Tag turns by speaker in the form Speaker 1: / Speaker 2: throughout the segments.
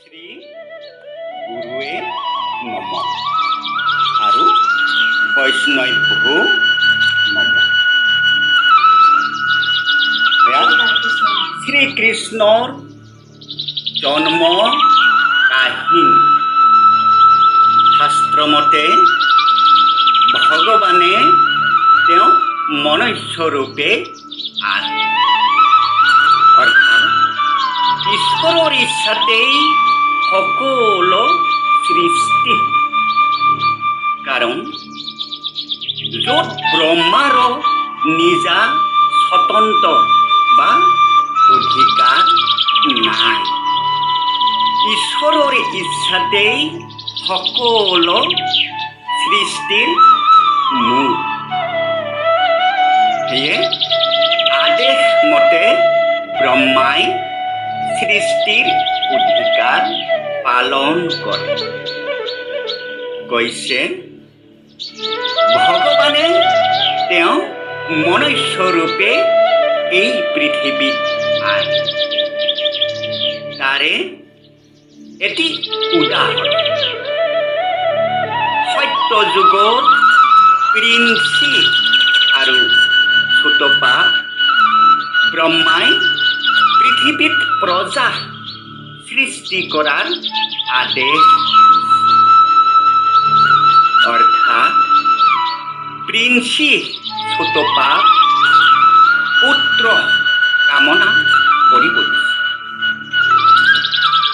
Speaker 1: শ্ৰী গুৰুৱে নম আৰু বৈষ্ণৱো নম। শ্ৰীকৃষ্ণৰ জন্ম কাহিনী শাস্ত্ৰমতে ভগৱানে তেওঁ মনুষ্যৰূপে আহে, অৰ্থাৎ ঈশ্বৰৰ ইচ্ছাতেই সকলো সৃষ্টি। কাৰণ য'ত ব্ৰহ্মাৰ নিজা স্বতন্ত্ৰ বা অধিকাৰ নাই, ঈশ্বৰৰ ইচ্ছাতেই সকলো সৃষ্টিৰ মূল। সেয়ে আদেশ মতে ব্ৰহ্মাই সৃষ্টিৰ অধিকাৰ পালন কৰে। কৈছে ভগৱানে তেওঁ মনুষ্যৰূপে এই পৃথিৱীত আহে। তাৰে এটি উদাহৰণ সত্য যুগৰ প্ৰিন্সি আৰু সুতপা ব্ৰহ্মাই পৃথিৱীত প্ৰজা সৃষ্টি কৰাৰ আদেশ, অৰ্থাৎ প্ৰিন্সি সুতপা পুত্ৰ কামনা কৰিব দিছে।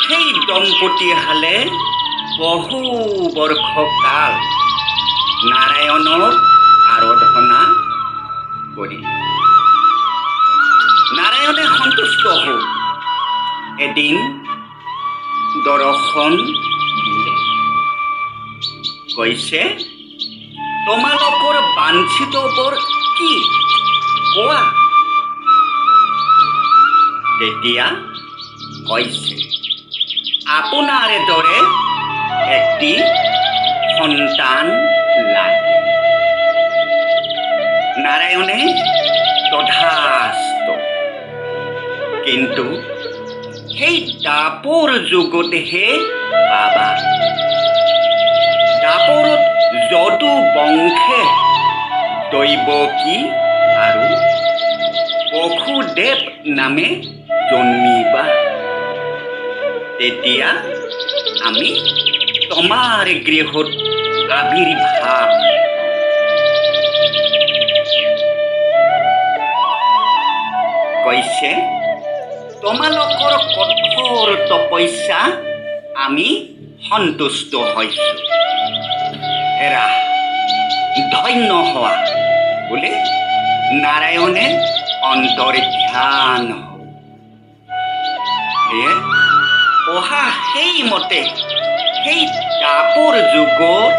Speaker 1: সেই দম্পতীহালে বহু বৰ্ষকাল নাৰায়ণৰ আৰাধনা কৰিলে। নাৰায়ণে সন্তুষ্ট হ'ল। এদিন দৰ্শন দিলে। কৈছে তোমালোকৰ বাঞ্ছিতবোৰ কি কোৱা। তেতিয়া কৈছে আপোনাৰ দৰে এটি সন্তান লাগে। নাৰায়ণে তথাস্তু। কিন্তু সেই দাপৰ যুগতহে পাবা। দাপৰত যদু বংশে দৈৱকী আৰু বসুদেৱ নামে জন্মিবা। তেতিয়া আমি তোমাৰ গৃহত আবিৰ্ভাৱ। কৈছে তোমালোকৰ কঠোৰ তপস্যা আমি সন্তুষ্ট হৈছো। হেৰা ধন্য হোৱা বুলি নাৰায়ণে অন্তৰ্ধান হ'ল। সেয়ে অহা সেইমতে সেই দাপৰ যুগত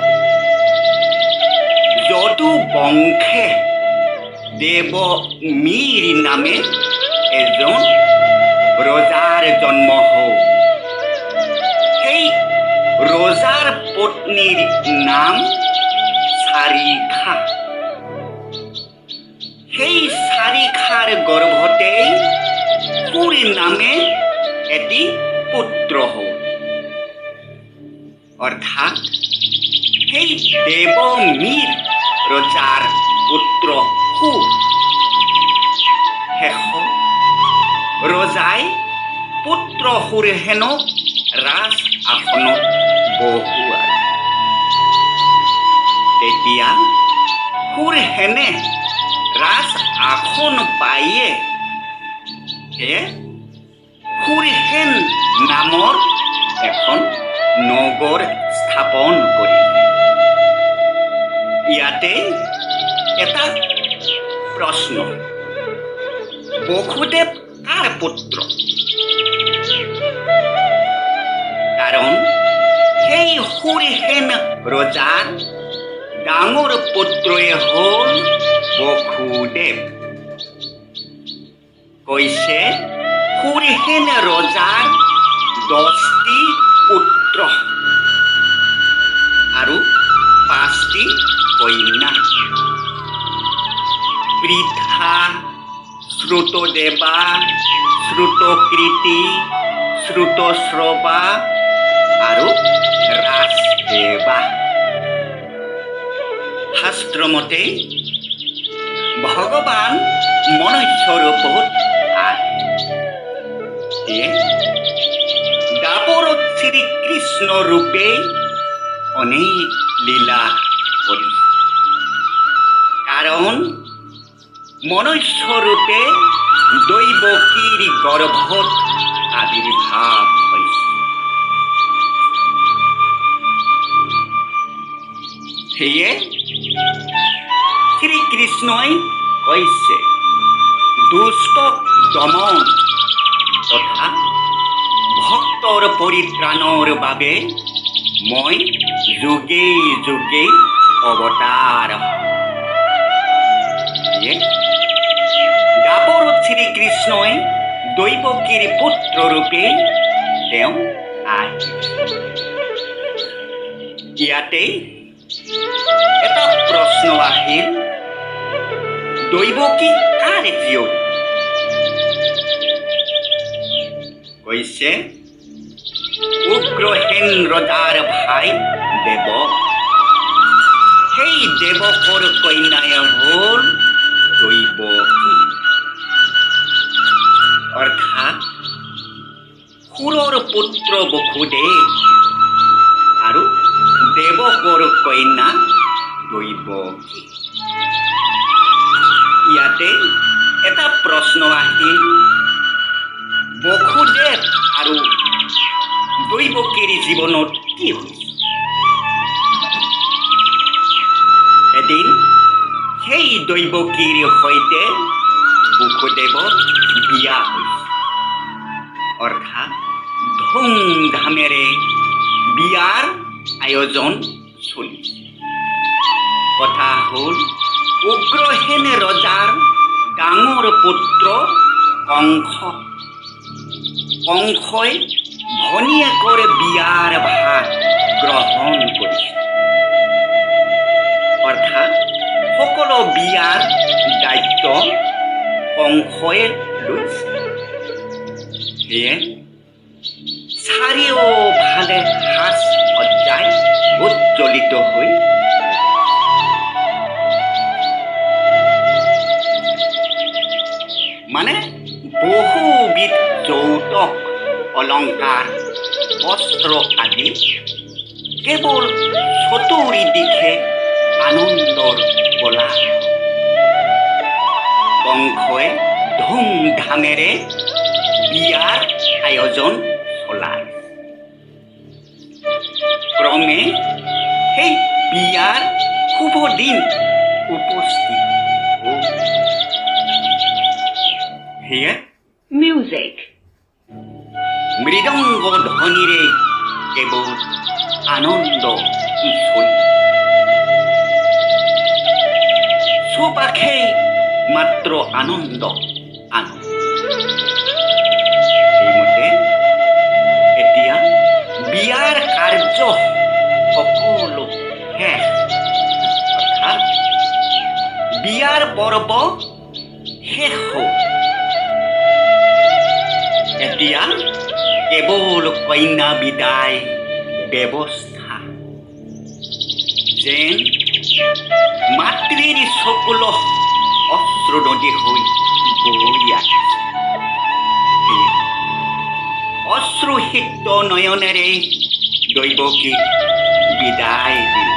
Speaker 1: যদু বংশে দেৱমীৰ নামে এজন ৰজাৰ জন্ম হ'ল। সেই ৰজাৰ পত্নীৰ নাম চাৰিখা। সেই চাৰিখাৰ গৰ্ভতেই সুৰ নামে এটি পুত্ৰ হ'ল। অৰ্থাৎ সেই দেৱমীৰ ৰজাৰ পুত্ৰ সুৰ। শেষত ৰজাই পুত্ৰ সুৰহেনক ৰাজ আসনত বহুৱালে। তেতিয়া সুৰহেনে ৰাজ আসন পায়ে সুৰহেন নামৰ এখন নগৰ স্থাপন কৰিলে। ইয়াতে এটা প্ৰশ্ন, বসুদেৱ কাৰ পুত্ৰ? কাৰণ সেই সুৰহেন ৰজাৰ ডাঙৰ পুত্ৰই হ'ল বসুদেৱ। কৈছে সুৰহেন ৰজাৰ 10টি পুত্ৰ আৰু 5টি কন্যা। পৃথা, শ্ৰুতদেৱা, শ্ৰুতকৃতি, শ্ৰুতশ্ৰৱা আৰু ৰাজসেৱা। শাস্ত্ৰমতে ভগৱান মনুষ্য ৰূপত আহে। দাপৰত শ্ৰীকৃষ্ণ ৰূপে অনেক লীলা কৰিছে। কাৰণ মনুষ্য ৰূপে দৈৱকীৰ গৰ্ভত আবিৰ্ভাৱ হৈছে। সেয়ে শ্ৰীকৃষ্ণই কৈছে, দুষ্ট দমন তথা ভক্তৰ পৰিত্ৰাণৰ বাবে মই যুগে যুগে অৱতাৰ হওঁ। দাপৰত শ্ৰীকৃষ্ণই দৈৱকীৰ পুত্ৰ ৰূপে তেওঁ আহিছে। ইয়াতে এটা প্ৰশ্ন আহিল, দৈৱকী কাৰ জীয়ৰী? কৈছে, উগ্ৰসেন ৰজাৰ ভাই দেৱক। সেই দেৱকৰ কন্যাই হ'ল দৈৱকী। অৰ্থাৎ সুৰৰ পুত্ৰ বসুদেৱ আৰু দেৱকৰ কন্যা দৈৱকী। ইয়াতে এটা প্ৰশ্ন আহিল, বসুদেৱ আৰু দৈৱকীৰ জীৱনত কি হৈছিল? এদিন সেই দৈৱকীৰ সৈতে বসুদেৱৰ বিয়া হৈছিল। অৰ্থাৎ ধুমধামেৰে বিয়াৰ আয়োজন চলিছে। কথা হ'ল, উগ্ৰসেন ৰজাৰ ডাঙৰ পুত্ৰ কংস। কংসই ভনীয়েকৰ বিয়াৰ ভাৰ গ্ৰহণ কৰিছে। অৰ্থাৎ সকলো বিয়াৰ দায়িত্ব কংসই লৈছে। সেয়ে চাৰিওফালে সাজ সজ্জাই উজ্জ্বলিত হৈ মানে বহুবিধ যৌতুক অলংকাৰ বস্ত্ৰ আদি কেৱল চতুৰ্দিশে আনন্দৰ কোলাহল। কংসই ধুমধামেৰে বিয়াৰ আয়োজন চলায়। ক্ৰমে সেই বিয়াৰ শুভ দিন উপস্থিত হ'ল। সেয়ে মিউজিক মৃদংগ ধ্বনিৰে কেৱল আনন্দ চলি। চৌপাশে মাত্ৰ আনন্দ আনন্দ। সেইমতে এতিয়া বিয়াৰ কাৰ্য সকলো শেষ। অৰ্থাৎ বিয়াৰ পৰ্ব শেষ হ'ল। এতিয়া কেৱল কন্যা বিদায় ব্যৱস্থা। যেন মাতৃৰ চকুলো অশ্ৰু নদী হৈ বৈ আহিছে। অশ্ৰুসিক্ত নয়নেৰে দৈৱকীক বিদায় দিলে।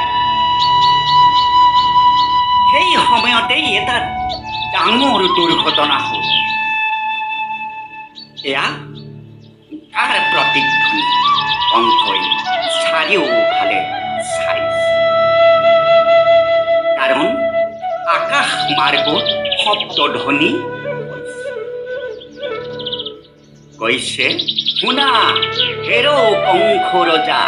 Speaker 1: সেই সময়তেই এটা ডাঙৰ দুৰ্ঘটনা হ'ল। এয়া কাৰ প্ৰতিধ্বনি? কংসই চাৰিওফালে চাইছে। কাৰণ আকাশ মাৰ্গত শব্দধ্বনি কৈছে, শুনা হেৰ কংস ৰজা,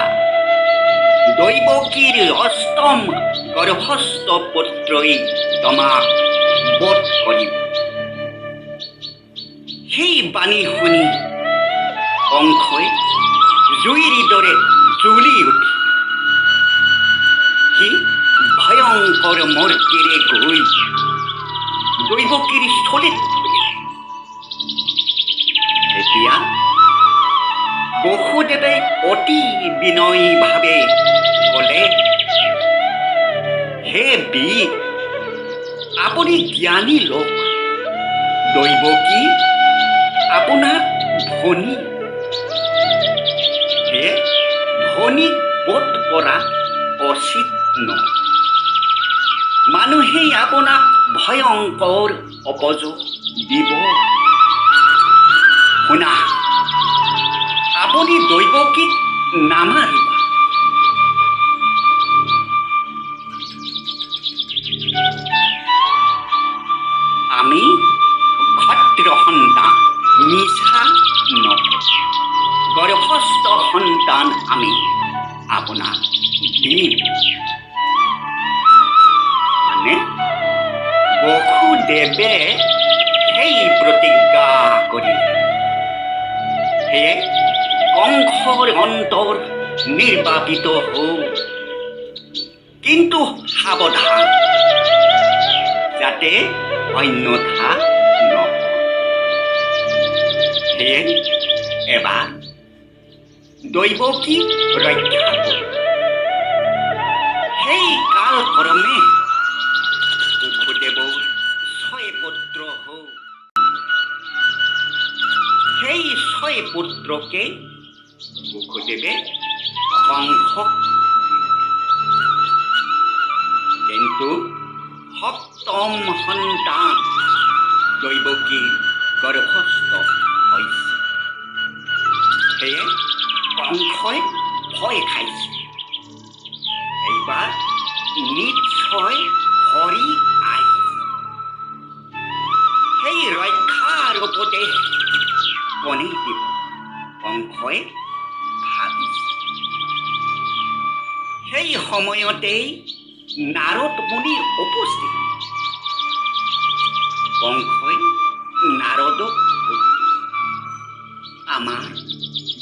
Speaker 1: দৈৱকীৰ অষ্টম গৰ্ভস্থ পুত্ৰই তোমাক বধ কৰিব। সেই বাণী শুনি কংসই জুইৰ দৰে জ্বলি উঠি সি ভয়ংকৰ মূৰ্তিৰে গৈ দৈৱকীৰ স্থলীত ধৰিলে। এতিয়া বসুদেৱে অতি বিনয়ীভাৱে ক'লে, হে বীৰ, আপুনি জ্ঞানী লোক, দৈৱকী আপোনাৰ ভনী। সেয়ে ভনীক বধ কৰা উচিত নহয়। মানুহেই আপোনাক ভয়ংকৰ অপযোগ দিব। শুনা, আপুনি দৈৱকীক নামাৰিব। আমি ক্ষত্ৰিয় সন্তান, মিছা নকওঁ। গৰ্ভস্থ সন্তান আমি আপোনাক দিম। মানে বসুদেৱে সেই প্ৰতিজ্ঞা কৰিলে। সেয়ে কংসৰ অন্তৰ নিৰ্বাপিত হ'ল। কিন্তু সাৱধান, যাতে অন্যথা নহয়। সেয়ে এবাৰ দৈৱকী ৰক্ষা কৰক। সেই কালক্ৰমে বসুদেৱৰ 6 পুত্ৰ হ'ল। সেই 6 পুত্ৰকে বসুদেৱে কংসক কিন্তু 7ম সন্তান দৈৱকীৰ গৰ্ভস্থ হৈছে। সেয়ে কংসই ভয় খাইছে। এইবাৰ নিশ্চয় হৰি আহিছে। সেই ৰক্ষাৰ উপদেশ কোনে দিব, কংসই ভাবিছে। সেই সময়তেই নাৰদ মুনি উপস্থিত। কংসই নাৰদক আমাৰ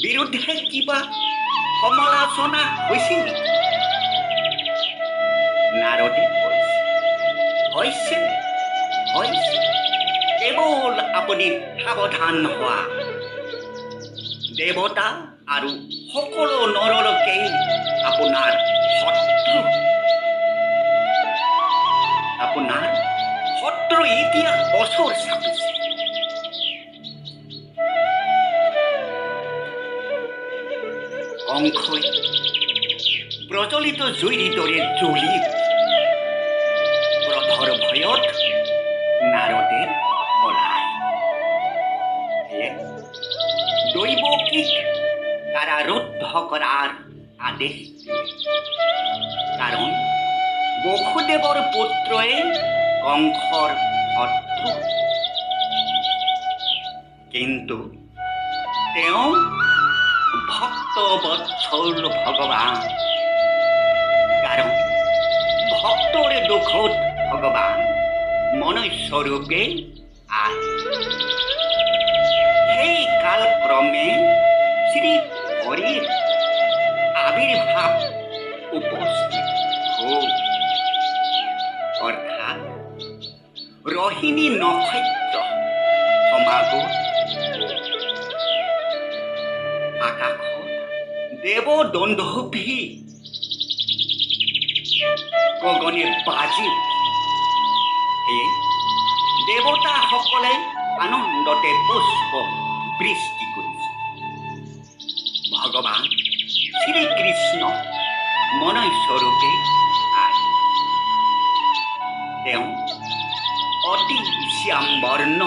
Speaker 1: বিৰুদ্ধে কিবা সমালোচনা হৈছিল নেকি? নাৰদে কৈছে, হৈছে। কেৱল আপুনি সাৱধান হোৱা। দেৱতা আৰু সকলো নৰলোকেই আপোনাৰ শত্ৰু। আপোনাৰ শত্ৰু এতিয়া অচৰ চাপিছে। কংসই প্ৰজ্বলিত জুইৰ দৰে জ্বলি ক্ৰোধৰ ভয়ত নাৰদে পলায়। সেয়ে দৈৱকীক কাৰাৰুদ্ধ কৰাৰ আদেশ দিলে। কাৰণ বসুদেৱৰ পুত্ৰই কংসৰ শত্ৰু। কিন্তু তেওঁ ভক্তবৎসল ভগৱান। কাৰণ ভক্তৰ দুখত ভগৱান মনুষ্যৰূপে আহে। সেই কালক্ৰমে শ্ৰী হৰিৰ আবিৰ্ভাৱ উপস্থিত হ'ল। অৰ্থাৎ ৰোহিণী নক্ষত্ৰ সমাগত আকাশত দেৱদন্দুভি গগনে বাজি। সেয়ে দেৱতাসকলে আনন্দতে পুষ্প বৃষ্টি কৰিছে। ভগৱান শ্ৰীকৃষ্ণ মনুষ্যৰূপে আহে। তেওঁ অতি শ্যাম বৰ্ণ,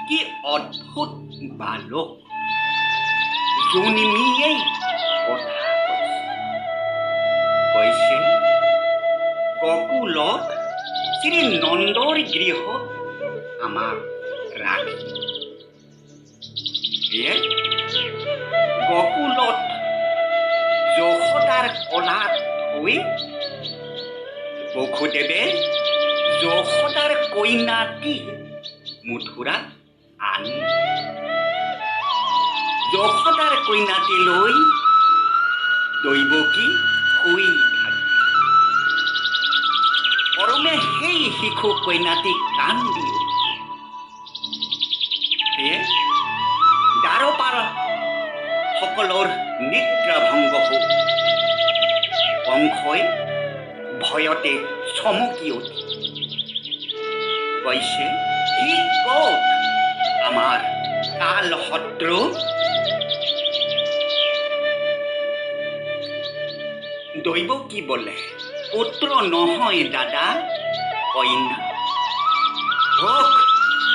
Speaker 1: কি অদ্ভুত বালক। জুনিমিয়েই কথা কৈছে, গকুলত শ্ৰী নন্দৰ গৃহত আমাক ৰাখি। সেয়ে গকুলত যশোদাৰ কোলাত শুই বসুদেৱে যশোদাৰ কন্যাটি মথুৰাত আনি যশোদাৰ কন্যাটি লৈ দৈৱকী শুই থাকে। পৰমে সেই শিশু কন্যাটি কান্দি উঠে। সেয়ে দ্বাৰপাল সকলে সকলৰ নিদ্ৰা ভংগ হল। কংসই ভয়তে চমকি উঠি কৈছে, সি ক'ত আমাৰ কাল শত্ৰু? দৈৱকী বোলে, পুত্ৰ নহয় দাদা, কন্যা। হোক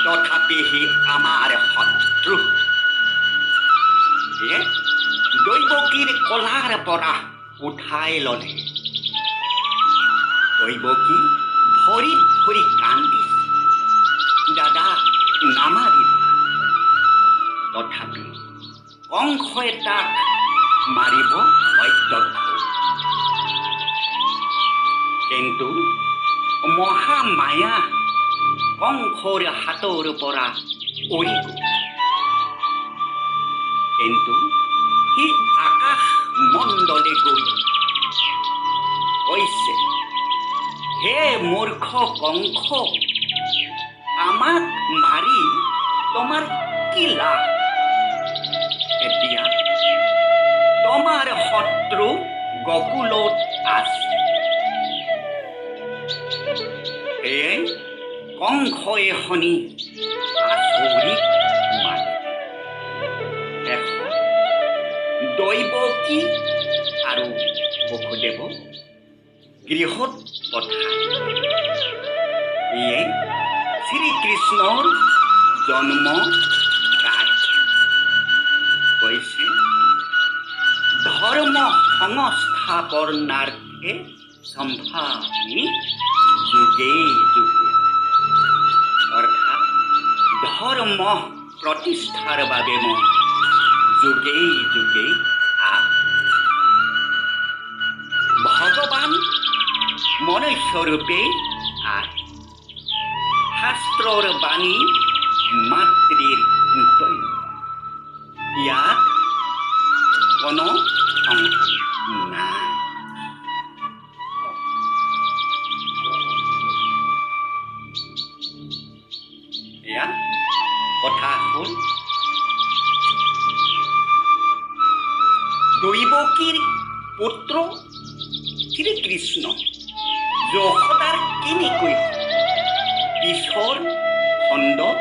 Speaker 1: তথাপি সি আমাৰ শত্ৰু। দৈৱকীৰ কলাৰ পৰা উঠাই ললে। দৈৱকী ভৰিত ধৰি কান্দিছে, দাদা নামাৰিবা। তথাপি কংসই তাক মাৰিব বাধ্য হ'ল। কিন্তু মহামায়া কংসৰ হাতৰ পৰা উৰি গল। কিন্তু সি আকাশ মণ্ডলে গৈ কৈছে, হে মূৰ্খ কংস, আমাক মাৰি তোমাৰ কি লাভ? এতিয়া তোমাৰ শত্ৰু গকুলত আছে। সেয়ে কংসই শুনি আচৰিত মানে। দৈৱকী আৰু বসুদেৱক গৃহত পঠাই। ইয়ে শ্ৰীকৃষ্ণৰ জন্ম কাৰ্য। কৈছে, ধৰ্ম সংস্থাপনাৰ্থে সম্ভাৱি যুগে যুগে। অৰ্থাৎ ধৰ্ম প্ৰতিষ্ঠাৰ বাবে মই যুগে যুগে ভগৱান মনুষ্যৰূপে আয়। শাস্ত্ৰৰ বাণী মাতৃৰ দৈৱ। ইয়াত কোনো সংশয় নাই। এয়া কথা হ'ল, দৈৱকীৰ পুত্ৰ শ্ৰীকৃষ্ণ যশোদাৰ কেনেকৈ পিছৰ খণ্ডত